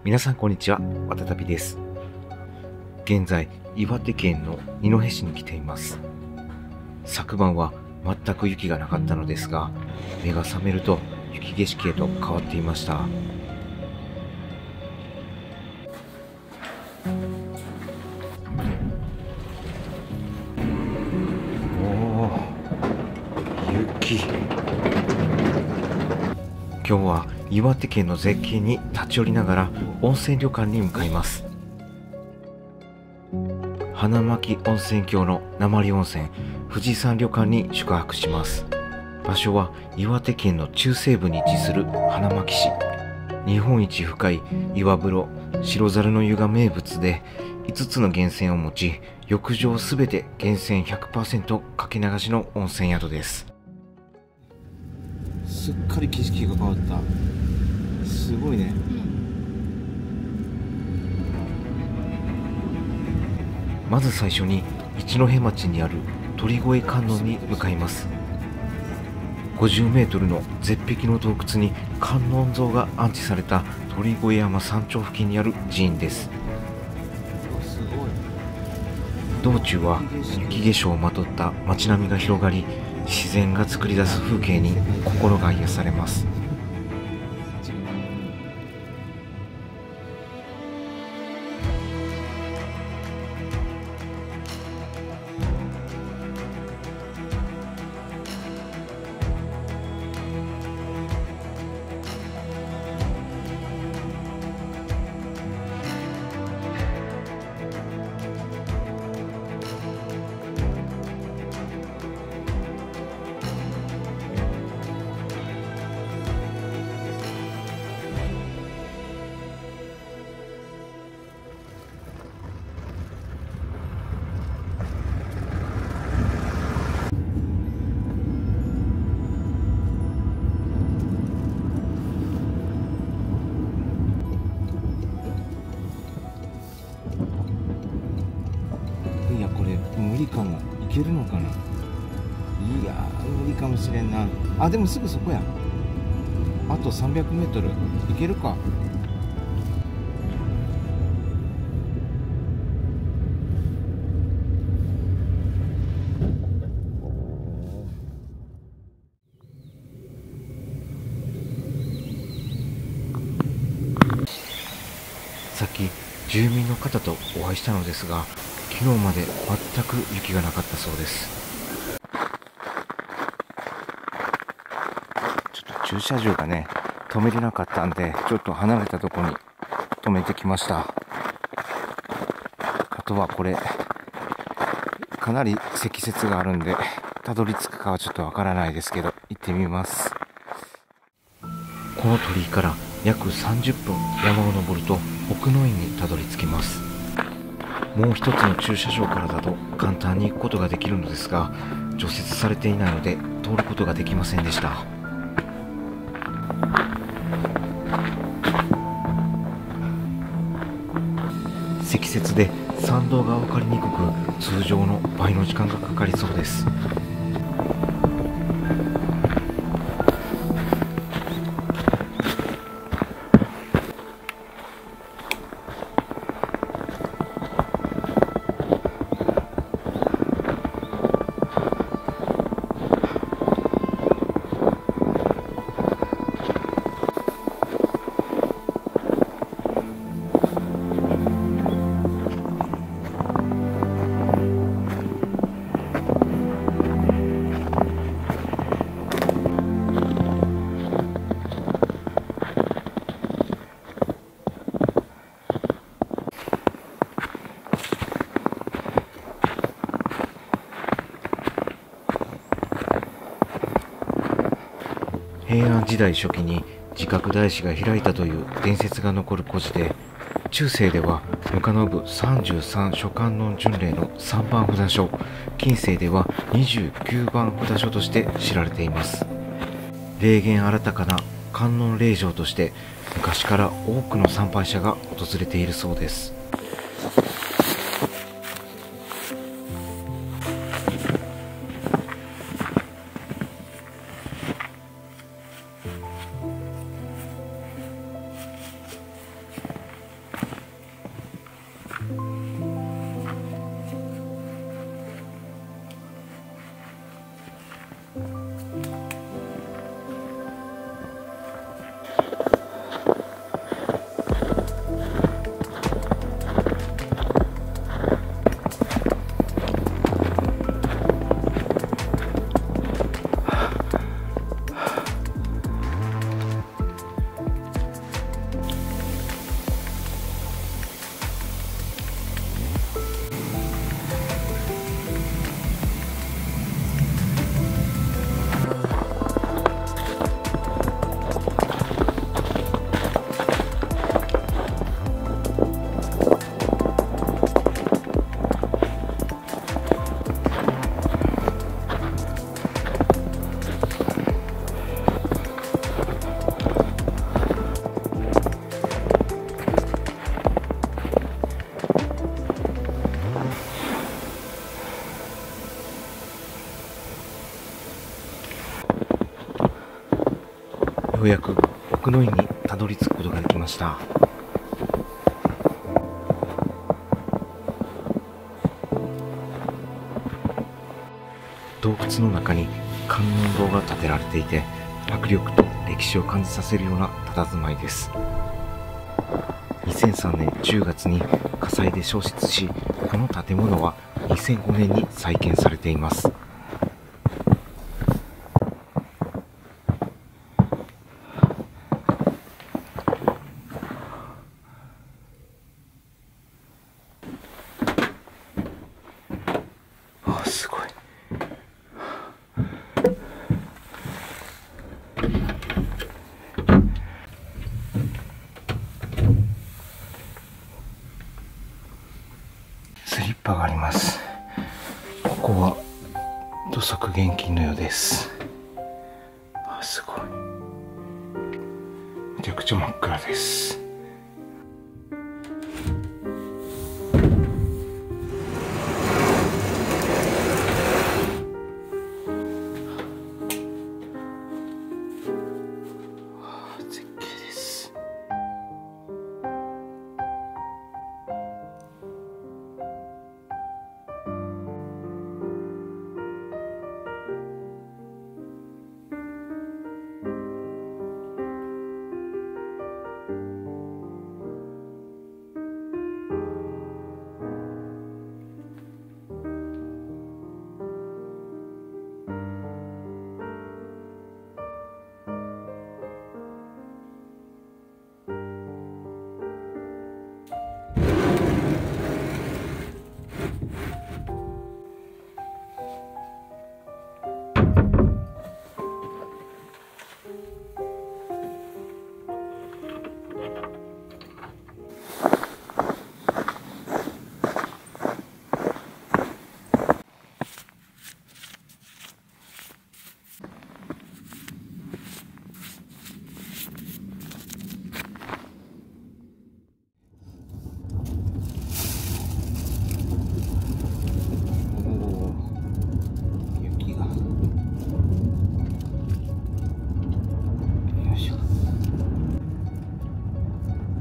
皆さんこんにちは、わたたびです。現在、岩手県の二戸市に来ています。昨晩は全く雪がなかったのですが、目が覚めると雪景色へと変わっていました。おー、雪。今日は岩手県の絶景に立ち寄りながら温泉旅館に向かいます。花巻温泉郷の鉛温泉富士山旅館に宿泊します。場所は岩手県の中西部に位置する花巻市。日本一深い岩風呂白猿の湯が名物で、5つの源泉を持ち、浴場すべて源泉 100% かけ流しの温泉宿です。すっかり景色が変わった。すごいね。まず最初に一戸町にある鳥越観音に向かいます。50メートルの絶壁の洞窟に観音像が安置された鳥越山山頂付近にある寺院です。道中は雪化粧をまとった街並みが広がり、自然が作り出す風景に心が癒されます。いや、これ無理かも。いけるのかな。いやー、無理かもしれんな。あ、でもすぐそこや。あと300メートルいけるか。さっき住民の方とお会いしたのですが、昨日まで全く雪がなかったそうです。ちょっと駐車場がね、止めれなかったんで、ちょっと離れたところに止めてきました。あとはこれ、かなり積雪があるんで、たどり着くかはちょっとわからないですけど、行ってみます。この鳥居から約30分山を登ると奥の院にたどり着きます。もう一つの駐車場からだと簡単に行くことができるのですが、除雪されていないので通ることができませんでした。積雪で山道が分かりにくく、通常の倍の時間がかかりそうです。平安時代初期に自覚大師が開いたという伝説が残る故事で、中世ではぬかの部33諸観音巡礼の3番札所、近世では29番札所として知られています。霊験新たかな観音霊場として昔から多くの参拝者が訪れているそうです。ようやく奥の院にたどり着くことができました。洞窟の中に観音堂が建てられていて、迫力と歴史を感じさせるような佇まいです。2003年10月に火災で焼失し、この建物は2005年に再建されています。すごい。スリッパがあります。ここは土足厳禁のようです。すごい。めちゃくちゃ真っ暗です。絶景です。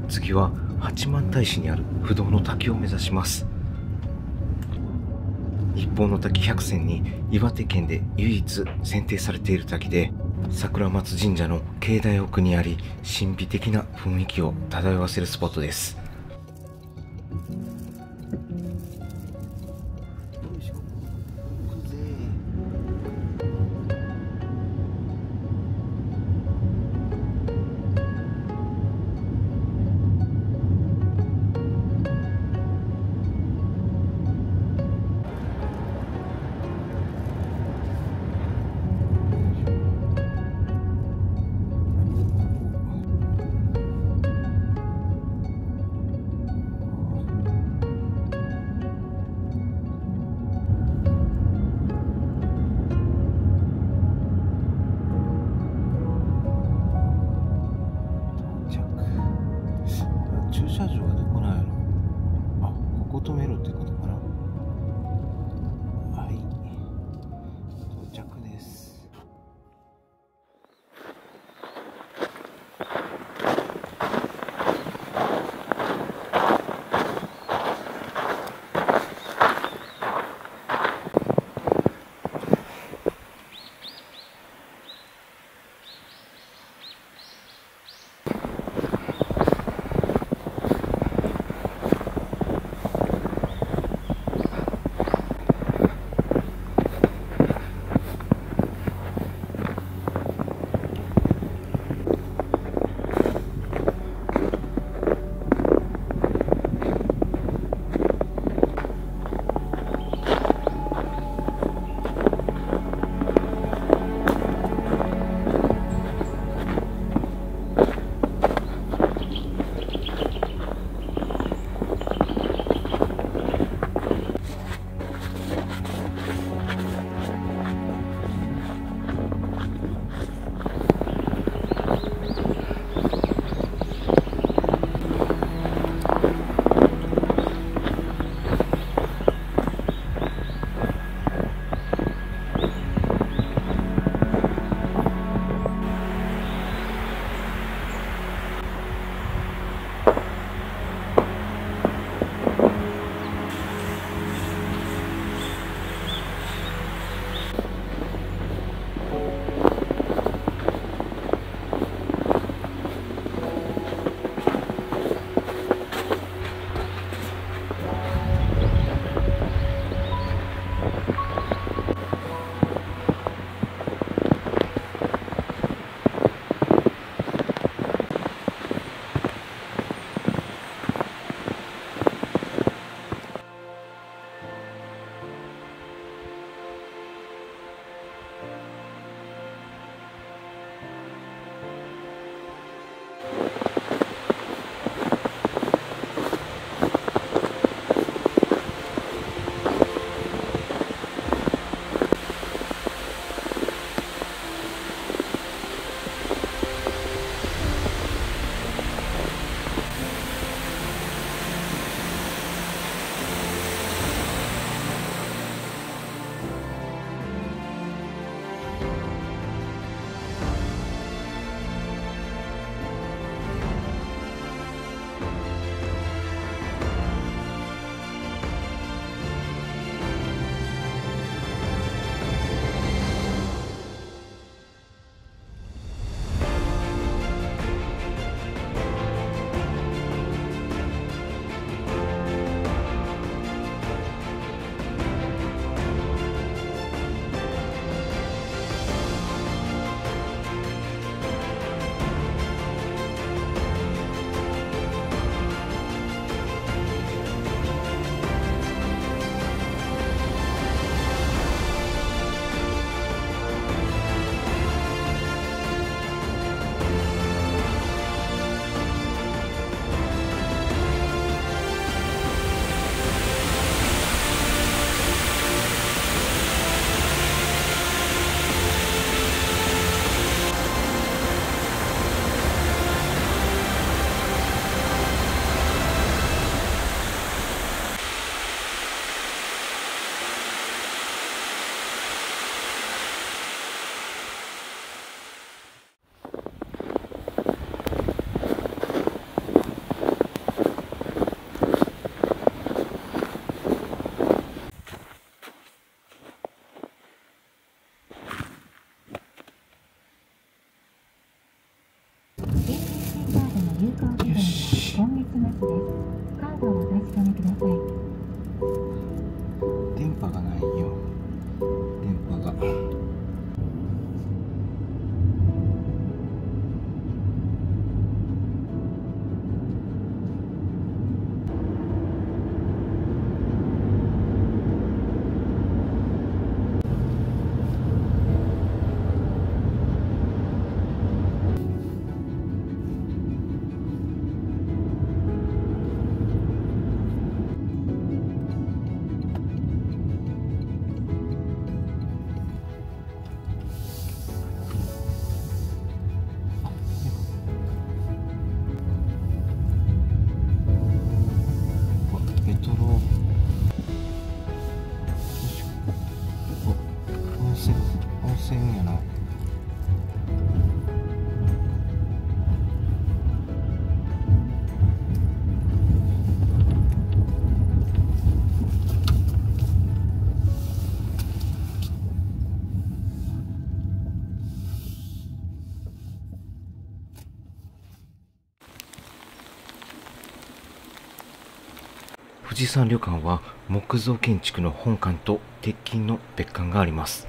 次は八幡平市にある不動の滝を目指します。一方の滝100選に岩手県で唯一選定されている滝で、桜松神社の境内奥にあり、神秘的な雰囲気を漂わせるスポットです。ますです。カードをお確かめください。電波がないよ。電波が。メトロ、よいしょ。温泉やな。富士山旅館は木造建築の本館と鉄筋の別館があります。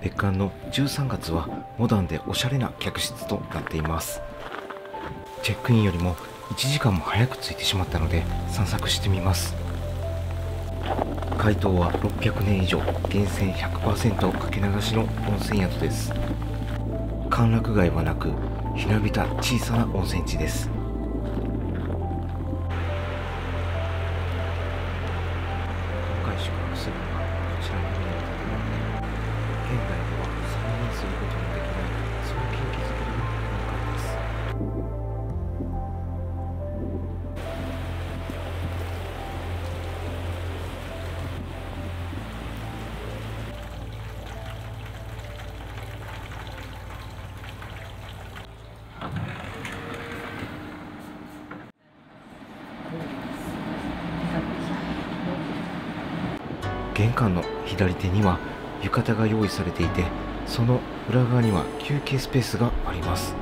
別館の13月はモダンでおしゃれな客室となっています。チェックインよりも1時間も早く着いてしまったので散策してみます。開湯は600年以上、源泉 100% かけ流しの温泉宿です。歓楽街はなく、ひなびた小さな温泉地です。今回宿泊するのはこちらの建物で、現代では再現することのできない創建築造りの本館です。玄関の左手には浴衣が用意されていて、その裏側には休憩スペースがあります。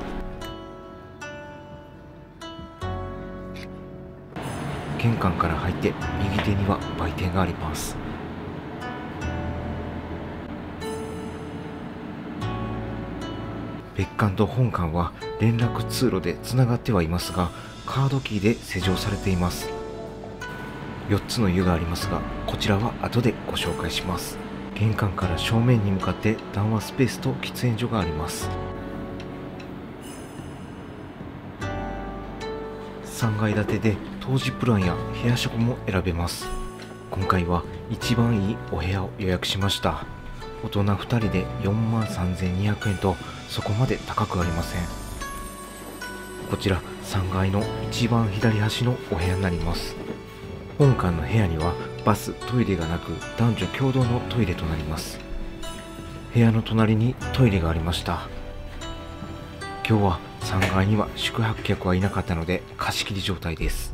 玄関から入って右手には売店があります。別館と本館は連絡通路でつながってはいますが、カードキーで施錠されています。4つの湯がありますが、こちらは後でご紹介します。玄関から正面に向かって談話スペースと喫煙所があります。3階建てで当時プランや部屋食も選べます。今回は一番いいお部屋を予約しました。大人2人で43,200円とそこまで高くありません。こちら3階の一番左端のお部屋になります。本館の部屋にはバス・トイレがなく、男女共同のトイレとなります。部屋の隣にトイレがありました。今日は3階には宿泊客はいなかったので貸し切り状態です。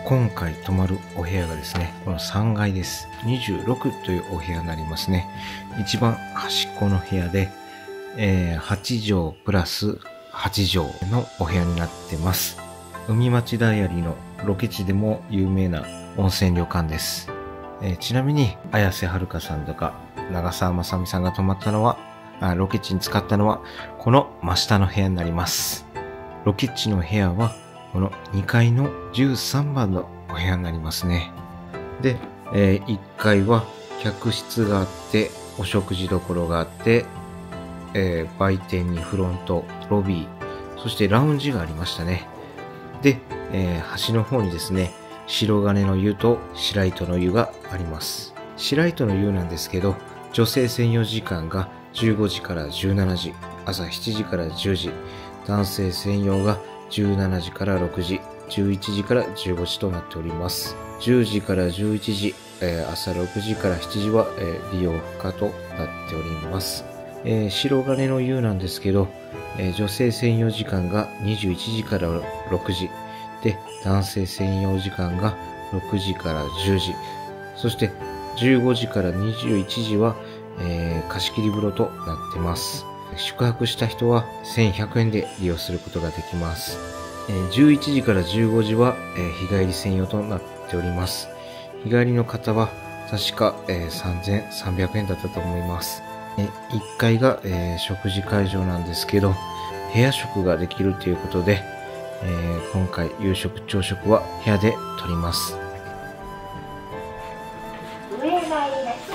今回泊まるお部屋がですね、この3階です。26というお部屋になりますね。一番端っこの部屋で、8畳プラス8畳のお部屋になってます。海町ダイアリーのロケ地でも有名な温泉旅館です。ちなみに、綾瀬はるかさんとか長澤まさみさんが泊まったのは、ロケ地に使ったのは、この真下の部屋になります。ロケ地の部屋は、この2階の13番のお部屋になりますね。で、1階は客室があって、お食事処があって、売店にフロント、ロビー、そしてラウンジがありましたね。で、端の方にですね、白金の湯と白糸の湯があります。白糸の湯なんですけど、女性専用時間が15時から17時、朝7時から10時、男性専用が17時から6時、11時から15時となっております。10時から11時、朝6時から7時は、利用不可となっております。白金の湯なんですけど、女性専用時間が21時から6時で、男性専用時間が6時から10時、そして15時から21時は、貸し切り風呂となってます。宿泊した人は1100円で利用することができます。11時から15時は、日帰り専用となっております。日帰りの方は確か、3300円だったと思います。1階が、食事会場なんですけど、部屋食ができるということで、今回夕食朝食は部屋で取ります。上へ参ります。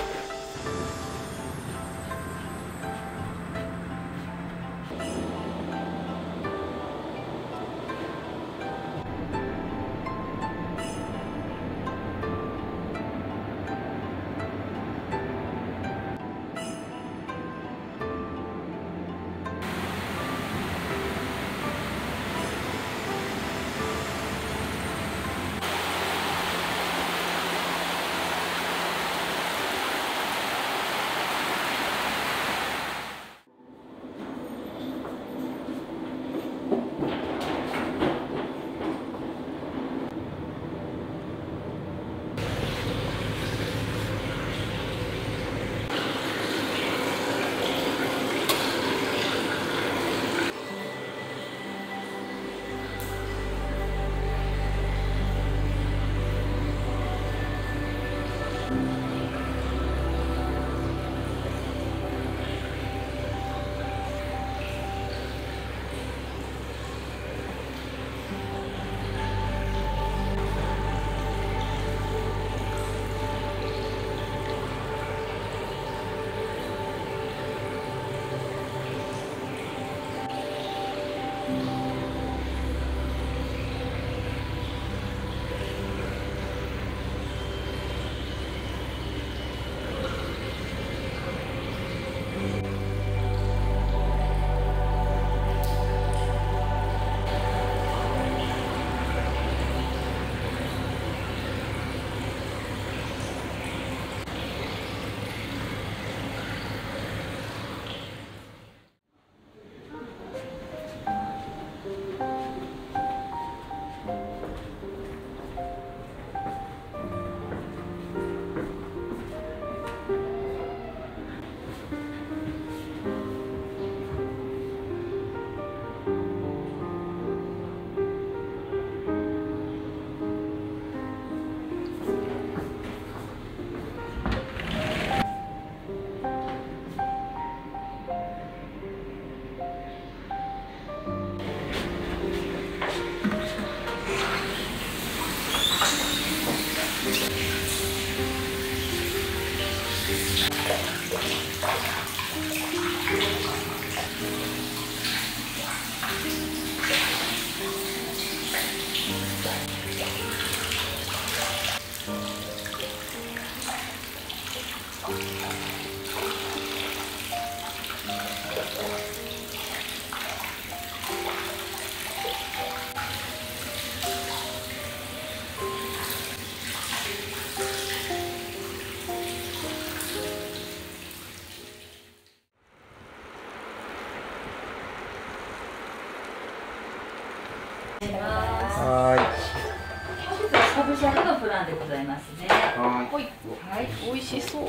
食のプランでございますね。はい。はい、美味しそう。う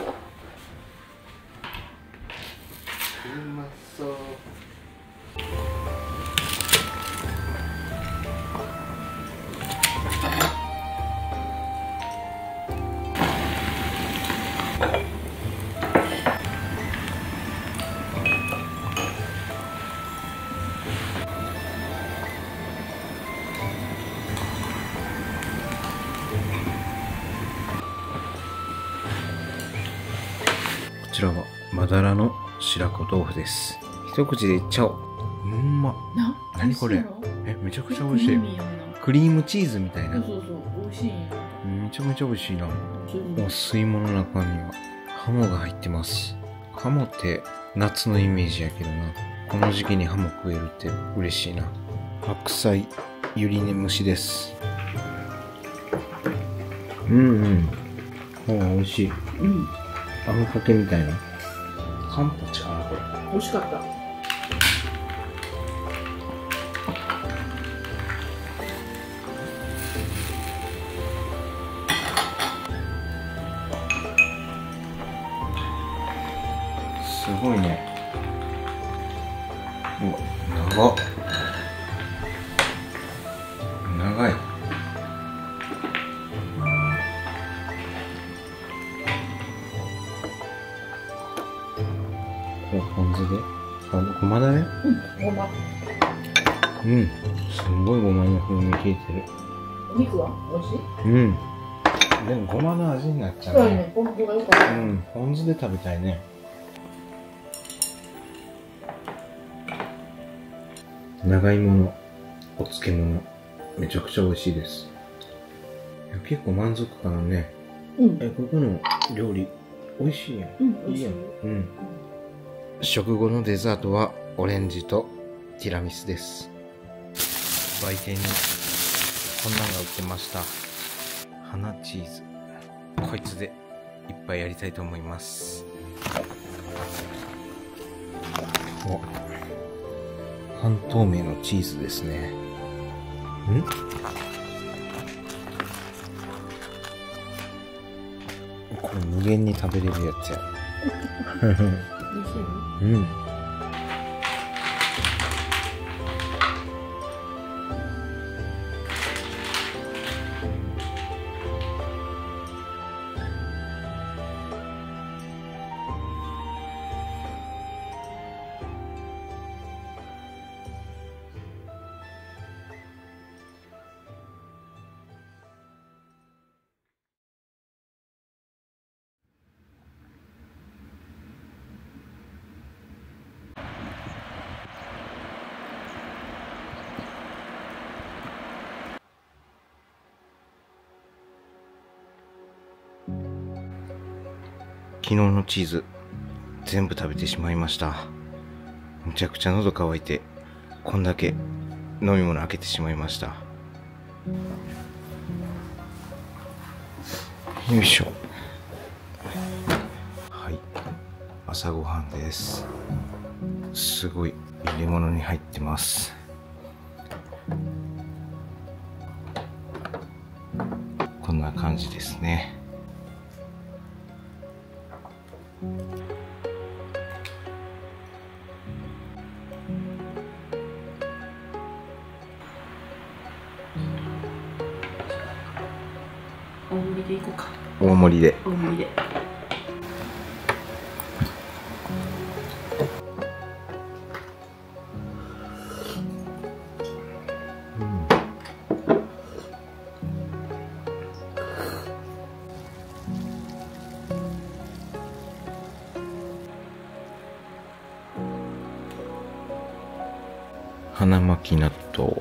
まそう。こちらはまだらの白子豆腐です。一口でいっちゃおう。うんま。何これ。めちゃくちゃ美味しい。クリームチーズみたいな。そうそう、美味しい。めちゃめちゃ美味しいな。お吸い物の中にはハモが入ってます。ハモって夏のイメージやけどな。この時期にハモ食えるって嬉しいな。白菜ゆり根蒸しです。美味しい。あんかけみたいな。カンポチかなこれ。美味しかった。すごいね。うわ、長っ。長い。これポン酢で。ごまだね。ごま。すんごいごまの風味効いてる。お肉は美味しい？でもごまの味になっちゃうそうね、ポン酢が良かった。ポン酢で食べたいね。長芋のお漬物、めちゃくちゃ美味しいです。いや結構満足感あるね。ここの料理、美味しいやん。美味しい。食後のデザートはオレンジとティラミスです。売店にこんなんが売ってました。花チーズ。こいつでいっぱいやりたいと思います。お、半透明のチーズですね。これ無限に食べれるやつや。昨日のチーズ全部食べてしまいました。むちゃくちゃ喉乾いてこんだけ飲み物開けてしまいました。よいしょ。はい、朝ごはんです。すごい入れ物に入ってます。こんな感じですね。大盛りでいこうか。大盛りで。大盛りで。花巻き納豆。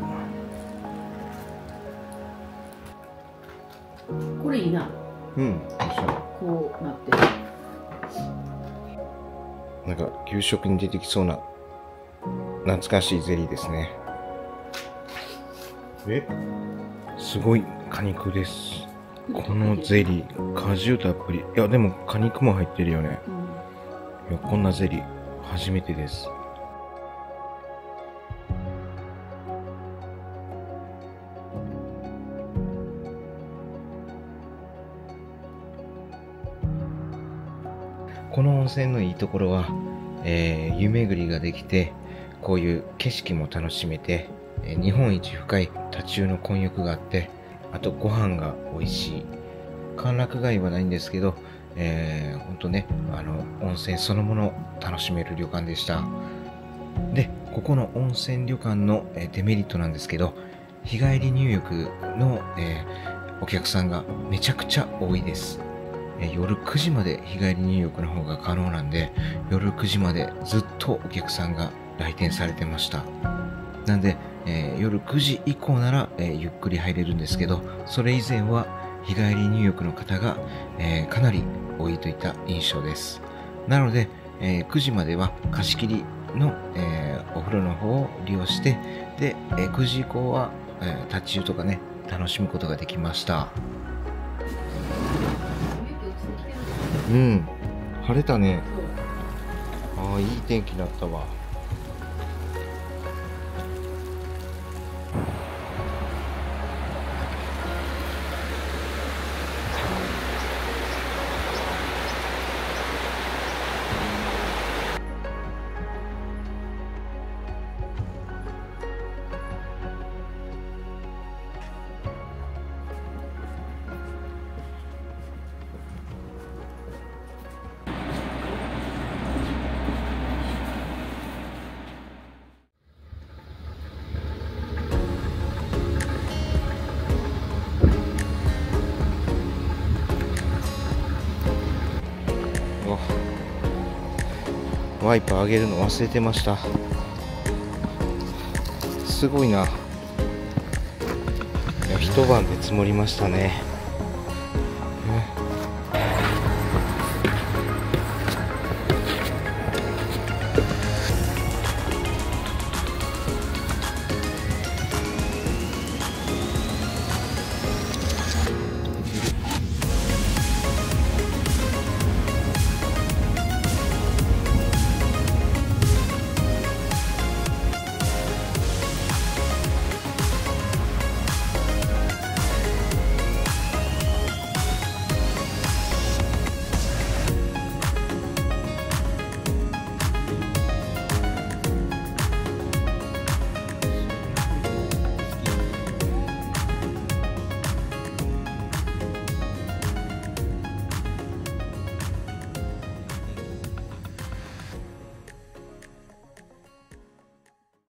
これいいな。こうなってる。なんか給食に出てきそうな懐かしいゼリーですね。すごい果肉です。このゼリー果汁たっぷり。いやでも果肉も入ってるよね。いやこんなゼリー初めてです。この温泉のいいところは、湯巡りができて、こういう景色も楽しめて、日本一深いタチウの混浴があって、あとご飯が美味しい。歓楽街はないんですけど、ほんとね、温泉そのものを楽しめる旅館でした。で、ここの温泉旅館のデメリットなんですけど、日帰り入浴の、お客さんがめちゃくちゃ多いです。夜9時まで日帰り入浴の方が可能なんで、夜9時までずっとお客さんが来店されてました。なんで、夜9時以降なら、ゆっくり入れるんですけど、それ以前は日帰り入浴の方が、かなり多いといった印象です。なので、9時までは貸し切りの、お風呂の方を利用して、で、9時以降は、立ち湯とかね、楽しむことができました。うん、晴れたね。ああ、いい天気だったわ。ワイパー上げるの忘れてました。すごいな。いや、一晩で積もりましたね。